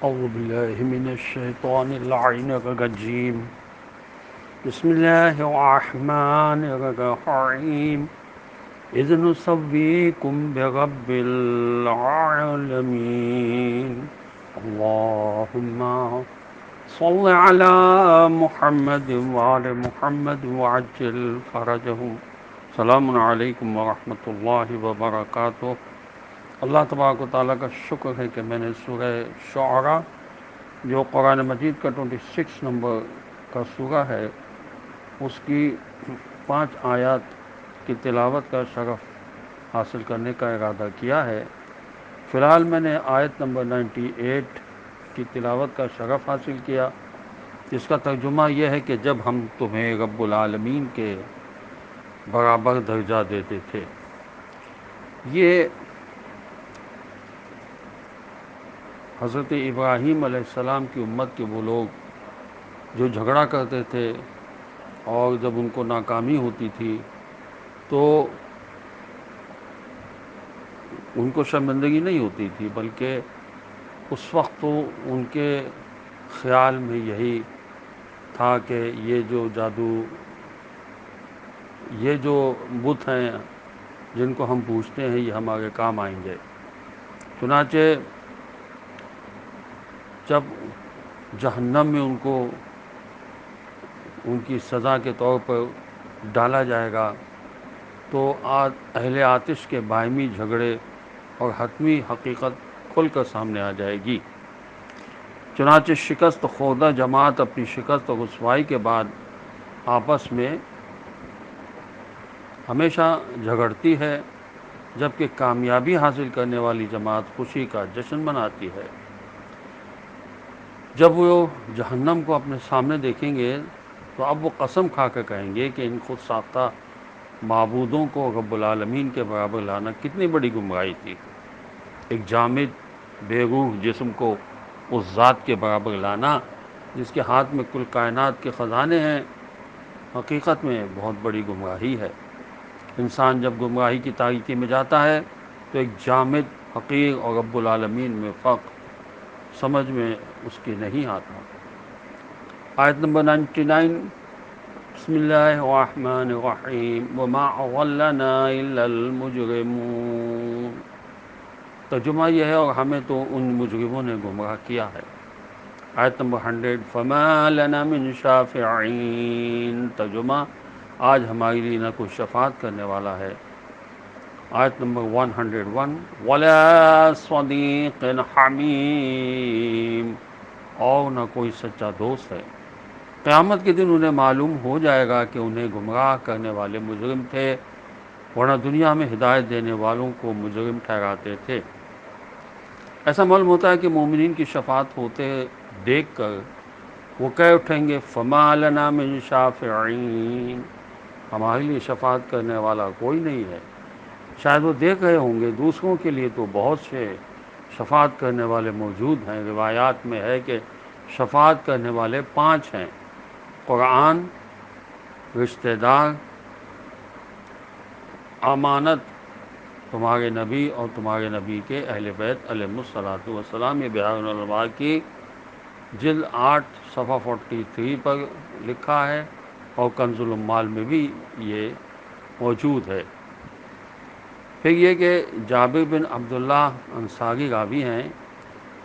أعوذ بالله من الشيطان اللعين الرجيم بسم الله الرحمن الرحيم إذ نسويكم برب العالمين اللهم صل على محمد وعلى محمد وعجل فرجهم السلام علیکم ورحمۃ اللہ وبرکاتہ۔ اللہ تبارک و تعالیٰ کا شکر ہے کہ میں نے سورہ شعراء جو قرآن مجید کا 26 نمبر کا سورہ ہے اس کی 5 آیات کی تلاوت کا شرف حاصل کرنے کا ارادہ کیا ہے۔ فی الحال میں نے آیت نمبر 98 کی تلاوت کا شرف حاصل کیا، جس کا ترجمہ یہ ہے کہ جب ہم تمہیں رب العالمین کے برابر درجہ دیتے تھے۔ یہ حضرت ابراہیم علیہ السلام کی امت کے وہ لوگ جو جھگڑا کرتے تھے اور جب ان کو ناکامی ہوتی تھی تو ان کو شرمندگی نہیں ہوتی تھی، بلکہ اس وقت تو ان کے خیال میں یہی تھا کہ یہ جو جادو، یہ جو بت ہیں جن کو ہم پوجتے ہیں یہ ہمارے کام آئیں گے۔ چنانچہ جب جہنم میں ان کو ان کی سزا کے طور پر ڈالا جائے گا تو اہل آتش کے باہمی جھگڑے اور حتمی حقیقت کھل کر سامنے آ جائے گی۔ چنانچہ شکست خوردہ جماعت اپنی شکست اور رسوائی کے بعد آپس میں ہمیشہ جھگڑتی ہے، جبکہ کامیابی حاصل کرنے والی جماعت خوشی کا جشن مناتی ہے۔ جب وہ جہنم کو اپنے سامنے دیکھیں گے تو اب وہ قسم کھا کر کہیں گے کہ ان خود ساختہ معبودوں کو رب العالمین کے برابر لانا کتنی بڑی گمراہی تھی۔ ایک جامد بے روح جسم کو اس ذات کے برابر لانا جس کے ہاتھ میں کل کائنات کے خزانے ہیں، حقیقت میں بہت بڑی گمراہی ہے۔ انسان جب گمراہی کی تاریکی میں جاتا ہے تو ایک جامد حقیر اور رب العالمین میں فرق سمجھ میں اس کی نہیں آتا۔ آیت نمبر 99، بسم اللہ الرحمن الرحیم وما اضلنا الا المجرمون۔ ترجمہ یہ ہے اور ہمیں تو ان مجرموں نے گمراہ کیا ہے۔ آیت نمبر 100، فما لنا من شافعین۔ ترجمہ آج ہمارے لیے نہ کوئی شفاعت کرنے والا ہے۔ آیت نمبر 101، ولا صدیق حمیم، اور نہ کوئی سچا دوست ہے۔ قیامت کے دن انہیں معلوم ہو جائے گا کہ انہیں گمراہ کرنے والے مجرم تھے، ورنہ دنیا میں ہدایت دینے والوں کو مجرم ٹھہراتے تھے۔ ایسا معلوم ہوتا ہے کہ مومنین کی شفاعت ہوتے دیکھ کر وہ کہہ اٹھیں گے فما لنا من شافعین، ہمارے لیے شفاعت کرنے والا کوئی نہیں ہے۔ شاید وہ دیکھ رہے ہوں گے دوسروں کے لیے تو بہت سے شفاعت کرنے والے موجود ہیں۔ روایات میں ہے کہ شفاعت کرنے والے 5 ہیں: قرآن، رشتہ دار، امانت، تمہارے نبی اور تمہارے نبی کے اہل بیت علیہم الصلاۃ والسلام۔ یہ بحار الانوار کی جلد 8 صفحہ 43 پر لکھا ہے اور کنز العمال میں بھی یہ موجود ہے۔ پھر یہ کہ جابر بن عبداللہ انصاری راوی ہیں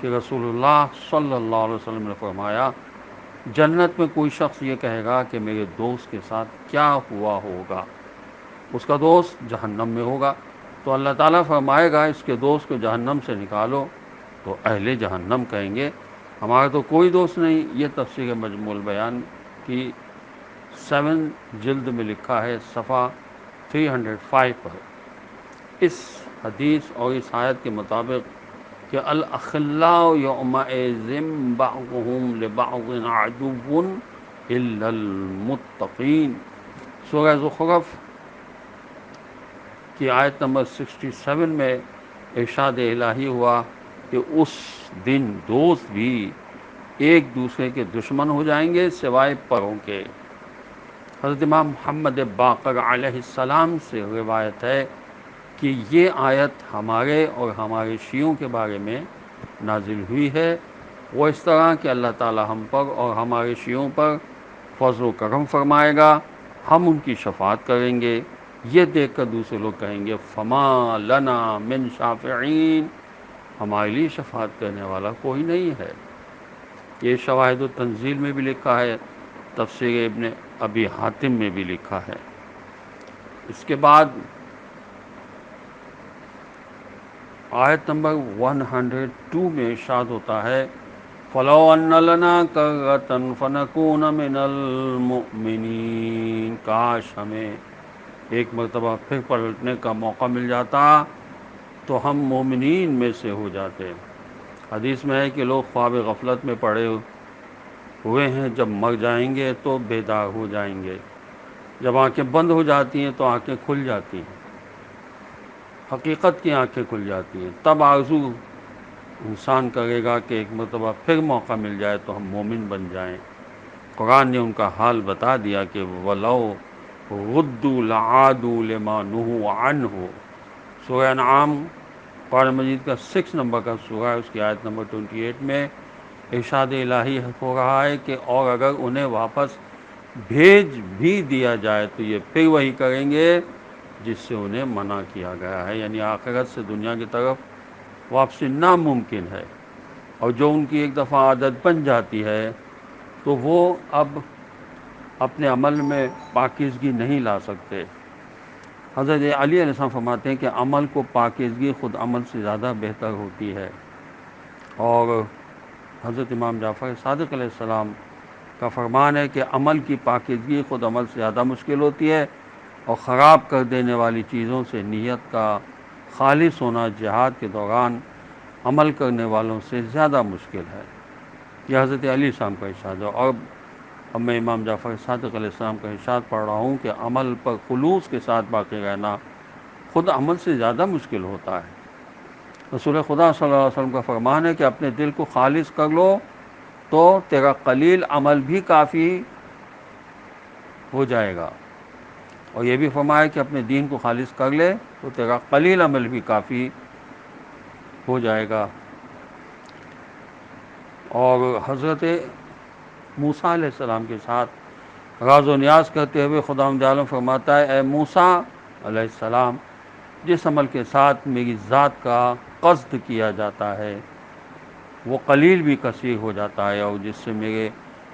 کہ رسول اللہ صلی اللہ علیہ وسلم نے فرمایا، جنت میں کوئی شخص یہ کہے گا کہ میرے دوست کے ساتھ کیا ہوا ہوگا، اس کا دوست جہنم میں ہوگا، تو اللہ تعالیٰ فرمائے گا اس کے دوست کو جہنم سے نکالو، تو اہل جہنم کہیں گے ہمارا تو کوئی دوست نہیں۔ یہ تفسیر مجموع البیان کی 7 جلد میں لکھا ہے صفحہ 305 پر۔ اس حدیث اور اس آیت کے مطابق کہ الاخلاء یومئذ بعضهم لبعض عدو الا المتقین، سورہ زخرف کی آیت نمبر 67 میں ارشاد الہی ہوا کہ اس دن دوست بھی ایک دوسرے کے دشمن ہو جائیں گے سوائے پروں کے۔ حضرت امام محمد باقر علیہ السلام سے روایت ہے کہ یہ آیت ہمارے اور ہمارے شیعوں کے بارے میں نازل ہوئی ہے، وہ اس طرح کہ اللہ تعالی ہم پر اور ہمارے شیعوں پر فضل و کرم فرمائے گا، ہم ان کی شفاعت کریں گے، یہ دیکھ کر دوسرے لوگ کہیں گے فما لنا من شافعین، ہمارے لیے شفاعت کرنے والا کوئی نہیں ہے۔ یہ شواہد التنزیل میں بھی لکھا ہے، تفسیر ابن ابی حاتم میں بھی لکھا ہے۔ اس کے بعد آیت نمبر 102 میں ارشاد ہوتا ہے فَلَوْ أَنَّ لَنَا كَرَّةً فَنَكُونَ مِنَ الْمُؤْمِنِينَ، کاش ہمیں ایک مرتبہ پھر پلٹنے کا موقع مل جاتا تو ہم مومنین میں سے ہو جاتے۔ حدیث میں ہے کہ لوگ خواب غفلت میں پڑے ہوئے ہیں، جب مر جائیں گے تو بیدار ہو جائیں گے، جب آنکھیں بند ہو جاتی ہیں تو آنکھیں کھل جاتی ہیں، حقیقت کی آنکھیں کھل جاتی ہیں، تب آرزو انسان کرے گا کہ ایک مرتبہ پھر موقع مل جائے تو ہم مومن بن جائیں۔ قرآن نے ان کا حال بتا دیا کہ وَلَوْ رُدُّوا لَعَادُوا لِمَا نُهُوا عَنْهُ، سورہ انعام قرآن مجید کا 6 نمبر کا سورہ ہے، اس کی آیت نمبر 28 میں ارشاد الہی ہو رہا ہے کہ اور اگر انہیں واپس بھیج بھی دیا جائے تو یہ پھر وہی کریں گے جس سے انہیں منع کیا گیا ہے، یعنی آخرت سے دنیا کی طرف واپسی ناممکن ہے، اور جو ان کی ایک دفعہ عادت بن جاتی ہے تو وہ اب اپنے عمل میں پاکیزگی نہیں لا سکتے۔ حضرت علی علیہ السلام فرماتے ہیں کہ عمل کو پاکیزگی خود عمل سے زیادہ بہتر ہوتی ہے، اور حضرت امام جعفر صادق علیہ السلام کا فرمان ہے کہ عمل کی پاکیزگی خود عمل سے زیادہ مشکل ہوتی ہے، اور خراب کر دینے والی چیزوں سے نیت کا خالص ہونا جہاد کے دوران عمل کرنے والوں سے زیادہ مشکل ہے۔ یہ حضرت علی السلام کا ارشاد ہے، اور اب میں امام جعفر صادق علیہ السلام کا ارشاد پڑھ رہا ہوں کہ عمل پر خلوص کے ساتھ باقی رہنا خود عمل سے زیادہ مشکل ہوتا ہے۔ رسول خدا صلی اللہ علیہ وسلم کا فرمان ہے کہ اپنے دل کو خالص کر لو تو تیرا قلیل عمل بھی کافی ہو جائے گا، اور یہ بھی فرمایا کہ اپنے دین کو خالص کر لے تو تیرا قلیل عمل بھی کافی ہو جائے گا۔ اور حضرت موسیٰ علیہ السلام کے ساتھ راز و نیاز کرتے ہوئے خداوند عالم فرماتا ہے اے موسیٰ علیہ السلام، جس عمل کے ساتھ میری ذات کا قصد کیا جاتا ہے وہ قلیل بھی کثیر ہو جاتا ہے، اور جس سے میرے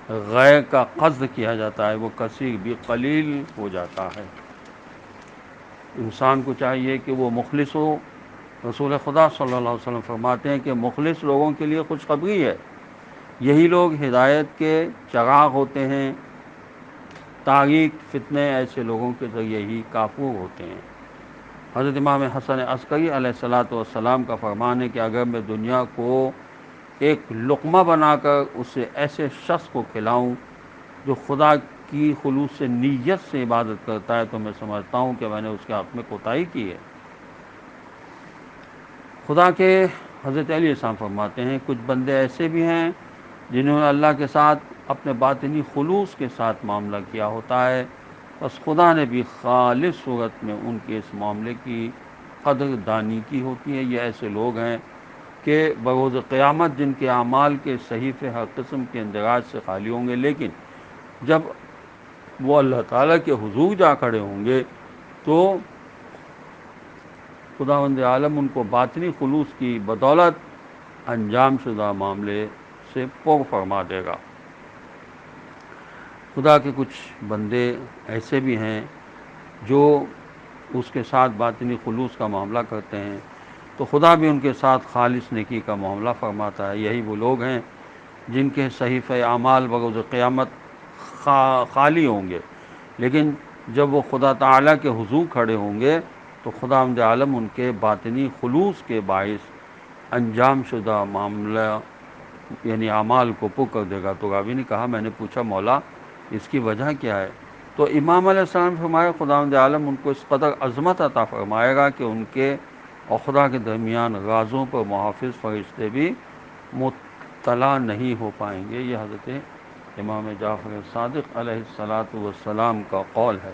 غیر کا قصد کیا جاتا ہے وہ کثیر بھی قلیل ہو جاتا ہے۔ انسان کو چاہیے کہ وہ مخلص ہو۔ رسول خدا صلی اللہ علیہ وسلم فرماتے ہیں کہ مخلص لوگوں کے لیے خوشخبری ہے، یہی لوگ ہدایت کے چراغ ہوتے ہیں، تاریک فتنے ایسے لوگوں کے ذریعے ہی کافور ہوتے ہیں۔ حضرت امام حسن عسکری علیہ السلام کا فرمان ہے کہ اگر میں دنیا کو ایک لقمہ بنا کر اسے ایسے شخص کو کھلاؤں جو خدا کی خلوص سے نیت سے عبادت کرتا ہے تو میں سمجھتا ہوں کہ میں نے اس کے حق میں کوتاہی کی ہے۔ خدا کے حضرت علی السلام فرماتے ہیں کچھ بندے ایسے بھی ہیں جنہوں نے اللہ کے ساتھ اپنے باطنی خلوص کے ساتھ معاملہ کیا ہوتا ہے، بس خدا نے بھی خالص صورت میں ان کے اس معاملے کی قدر دانی کی ہوتی ہے۔ یہ ایسے لوگ ہیں کہ بروز قیامت جن کے اعمال کے صحیفے ہر قسم کے اندراج سے خالی ہوں گے، لیکن جب وہ اللہ تعالیٰ کے حضور جا کھڑے ہوں گے تو خداوند عالم ان کو باطنی خلوص کی بدولت انجام شدہ معاملے سے پر فرما دے گا۔ خدا کے کچھ بندے ایسے بھی ہیں جو اس کے ساتھ باطنی خلوص کا معاملہ کرتے ہیں تو خدا بھی ان کے ساتھ خالص نیکی کا معاملہ فرماتا ہے۔ یہی وہ لوگ ہیں جن کے صحیفہ اعمال بروز قیامت خالی ہوں گے، لیکن جب وہ خدا تعالیٰ کے حضور کھڑے ہوں گے تو خداوند عالم ان کے باطنی خلوص کے باعث انجام شدہ معاملہ یعنی اعمال کو پر کر دے گا۔ تو راوی نے کہا میں نے پوچھا مولا اس کی وجہ کیا ہے؟ تو امام علیہ السلام نے فرمایا خداوند عالم ان کو اس قدر عظمت عطا فرمائے گا کہ ان کے اور خدا کے درمیان رازوں پر محافظ فرشتے بھی مطلع نہیں ہو پائیں گے۔ یہ حضرت امام جعفر صادق علیہ السلام کا قول ہے۔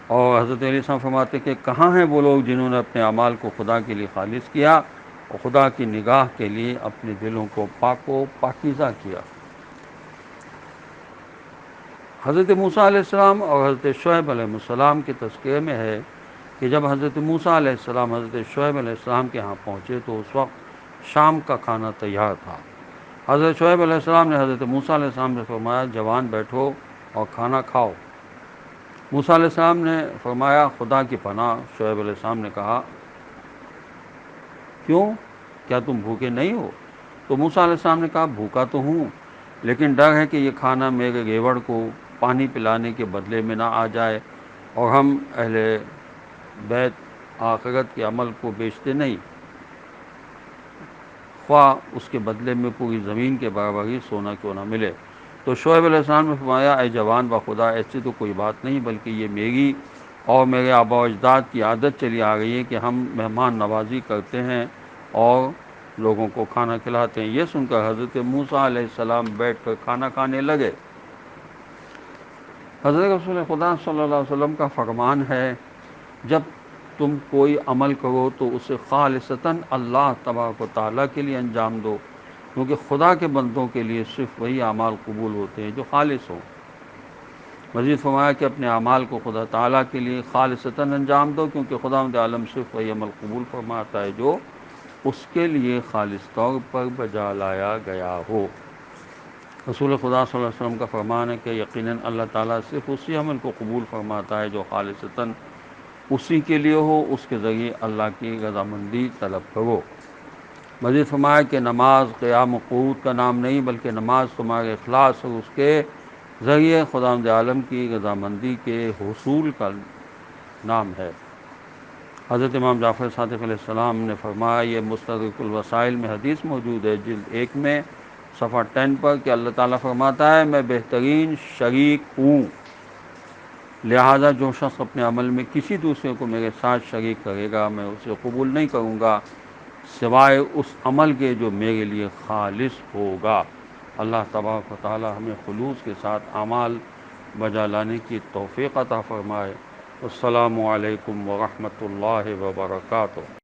اور حضرت علیہ السلام فرماتے کہ کہاں ہیں وہ لوگ جنہوں نے اپنے اعمال کو خدا کے لیے خالص کیا اور خدا کی نگاہ کے لیے اپنے دلوں کو پاک و پاکیزہ کیا۔ حضرت موسیٰ علیہ السلام اور حضرت شعیب علیہ السلام کے تذکرے میں ہے کہ جب حضرت موسیٰ علیہ السلام حضرت شعیب علیہ السلام کے ہاں پہنچے تو اس وقت شام کا کھانا تیار تھا۔ حضرت شعیب علیہ السلام نے حضرت موسیٰ علیہ السلام سے فرمایا جوان بیٹھو اور کھانا کھاؤ۔ موسیٰ علیہ السلام نے فرمایا خدا کی پناہ۔ شعیب علیہ السلام نے کہا کیوں، کیا تم بھوکے نہیں ہو؟ تو موسیٰ علیہ السلام نے کہا بھوکا تو ہوں، لیکن ڈر ہے کہ یہ کھانا میرے ریوڑ کو پانی پلانے کے بدلے میں نہ آ جائے، اور ہم اہل بیت آخرت کے عمل کو بیچتے نہیں، خواہ اس کے بدلے میں پوری زمین کے برابر ہی سونا کیوں نہ ملے۔ تو شعیب علیہ السلام نے فرمایا اے جوان بخدا، ایسی تو کوئی بات نہیں، بلکہ یہ میری اور میرے آبا و اجداد کی عادت چلی آ رہی ہے کہ ہم مہمان نوازی کرتے ہیں اور لوگوں کو کھانا کھلاتے ہیں۔ یہ سن کر حضرت موسیٰ علیہ السلام بیٹھ کر کھانا کھانے لگے۔ حضرت رسول خدا صلی اللہ علیہ وسلم کا فرمان ہے جب تم کوئی عمل کرو تو اسے خالصتاً اللہ تبارک و تعالیٰ کے لیے انجام دو، کیونکہ خدا کے بندوں کے لیے صرف وہی اعمال قبول ہوتے ہیں جو خالص ہوں۔ مزید فرمایا کہ اپنے اعمال کو خدا تعالیٰ کے لیے خالصتاً انجام دو، کیونکہ خداوند عالم صرف وہی عمل قبول فرماتا ہے جو اس کے لیے خالص طور پر بجا لایا گیا ہو۔ رسول خدا صلی اللہ علیہ وسلم کا فرمان ہے کہ یقیناً اللہ تعالیٰ صرف اسی عمل کو قبول فرماتا ہے جو خالصتاً اسی کے لیے ہو، اس کے ذریعے اللہ کی رضامندی طلب کرو۔ مزید فرمایا کہ نماز قیام و قعود کا نام نہیں، بلکہ نماز تمہارے اخلاص اور اس کے ذریعے خداوند عالم کی رضامندی کے حصول کا نام ہے۔ حضرت امام جعفر صادق علیہ السلام نے فرمایا، یہ مستدرک الوسائل میں حدیث موجود ہے جلد 1 میں صفحہ 10 پر، کہ اللہ تعالیٰ فرماتا ہے میں بہترین شریک ہوں، لہذا جو شخص اپنے عمل میں کسی دوسرے کو میرے ساتھ شریک کرے گا میں اسے قبول نہیں کروں گا سوائے اس عمل کے جو میرے لیے خالص ہوگا۔ اللہ تبارک و تعالی ہمیں خلوص کے ساتھ اعمال بجا لانے کی توفیق عطا فرمائے۔ السلام علیکم ورحمۃ اللہ وبرکاتہ۔